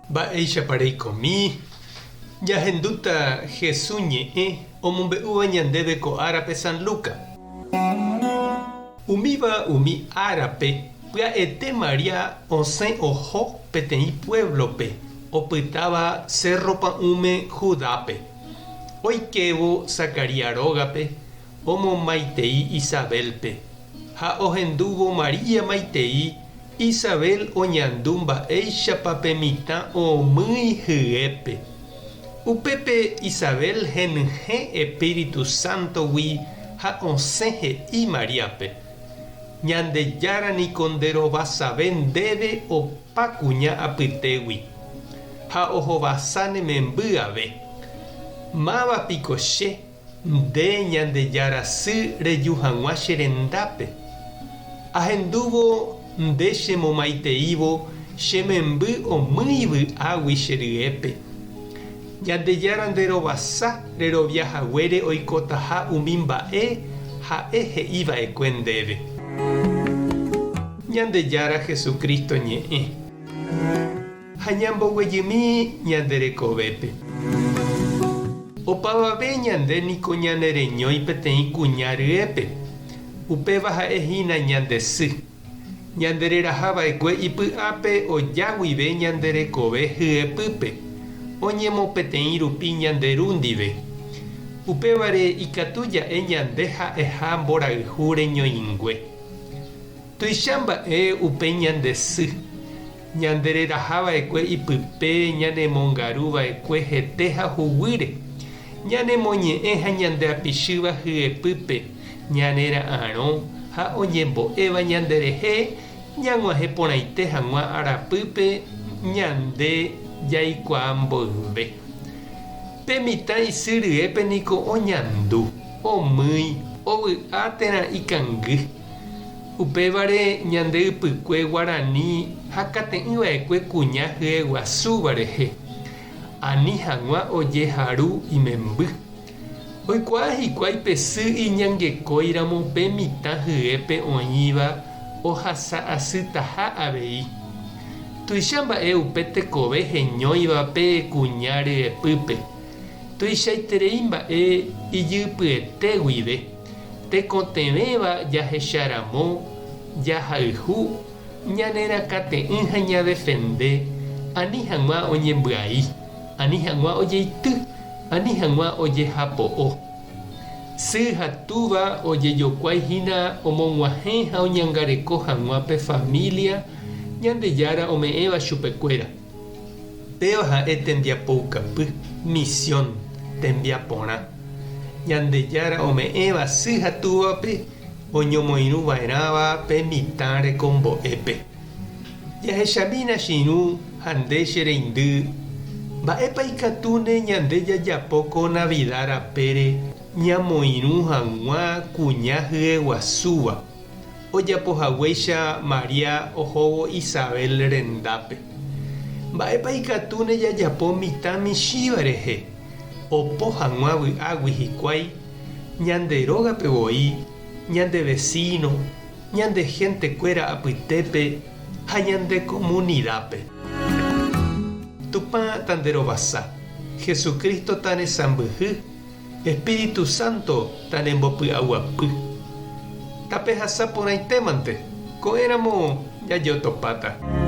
Mba'éicha parei komi. Jahendúta Jesús ñe'ẽ omombe'úva ñandéve ko árape San Luca. Umíva umi árape pya'ete Maria osẽ oho peteĩ pueblope opytáva Cerro Pa'ũme Judápe. Oikevo Zacaria rógape omomaitei Isabelpe ha ohendúvo Maria maitei Isabel oñandu mba'éichapa pe mitã omýi hyépe. Upépe Isabel henyhẽ Espíritu Santogui ha osẽ he'i Mariápe. Ñandejára niko nderovasave ndéve opa kuña apytégui ha ohovasa nememby ave. Mávapiko che nde ñandejára sy reju hag̃ua che rendápe. Ahendúvo nde chemomaiteívo chememby omýivy águi che ryépe. Ñandejára nderovasa reroviahaguére oikotaha umi mba'e ha'e he'iva'ekue ndéve. Ñandejára Jesucristo ñe'ẽ ha ñamboguejymi ñanderekovépe. Opavave ñande niko ñanereñói peteĩ kuña ryépe. Upéva ha'ehína ñande sy. Ñandererahava'ekue ipy'ápe oja guive ñanderekove hyepýpe. Oñemopeteĩ rupi ñanderu ndive. Upévare ikatu ja'e ñande ha'eha mborayhu reñoĩngue. Tuicha mba'e upe ñande sy. Ñandererahava'ekue ipype ñanemongaruva'ekue hete ha huguýre. Ñanemoñe'ẽ ha ñandeapichyva hyepýpe ñanera'ãrõ ha oñembo'éva ñanderehe ñag̃uahẽ porãite hag̃ua arapýpe ñande jaikuaa mboyve. Pe mitã isy ryépe niko oñandu, omýi, ovy'a térã ikangy. Upévare ñande ypykue Guarani ha kate'ỹva'ekue kuña hyeguasúva rehe. Ani hag̃ua ojeharu imemby. Oikuaa hikuái pesy iñangekóiramo pe mitã hyépe oĩva ohasa asytaha avei. Tuicha mba'e upe tekove heñóiva pe kuña ryepýpe. Tuichaiterei mba'e ijypyete guive. Tekotevẽva jahecharamo, jahayhu, ñanerakate'ỹ ha ñadefende, ani hag̃ua oñembyai, ani hag̃ua ojeity, ani hag̃ua ojehapo'o. Sy ha túva ojejokuaihína omog̃uahẽ ha oñangareko hag̃ua pe familia Ñandejára ome'ẽva chupekuéra. Péva ha'e tembiapoukapy, misión tembiaporã. Ñandejára ome'ẽva sy ha túvape oñomoirũva'erãva pe mitã rekombo'épe. Jahechamína chiru ha nde che reindy. Mba'épa ikatu ne ñande jajapóko Navidad rapére ñamoirũ hag̃ua kuña hyeguasúva. Ojapohaguéicha Maria ohóvo Isabel rendápe. Mba'épa ikatu ne jajapo mitã michíva rehe. Opo hag̃ua vy'águi hikuái ñande rógapevoi, ñande vecino, ñande gentekuéra apytépe ha ñande comunidápe. Tupã tanderovasa, Jesucristo tanesãmbyhy, Espíritu Santo tanembopy'aguapy. Tapehasa porãitémante, ko'ẽramo jajotopáta.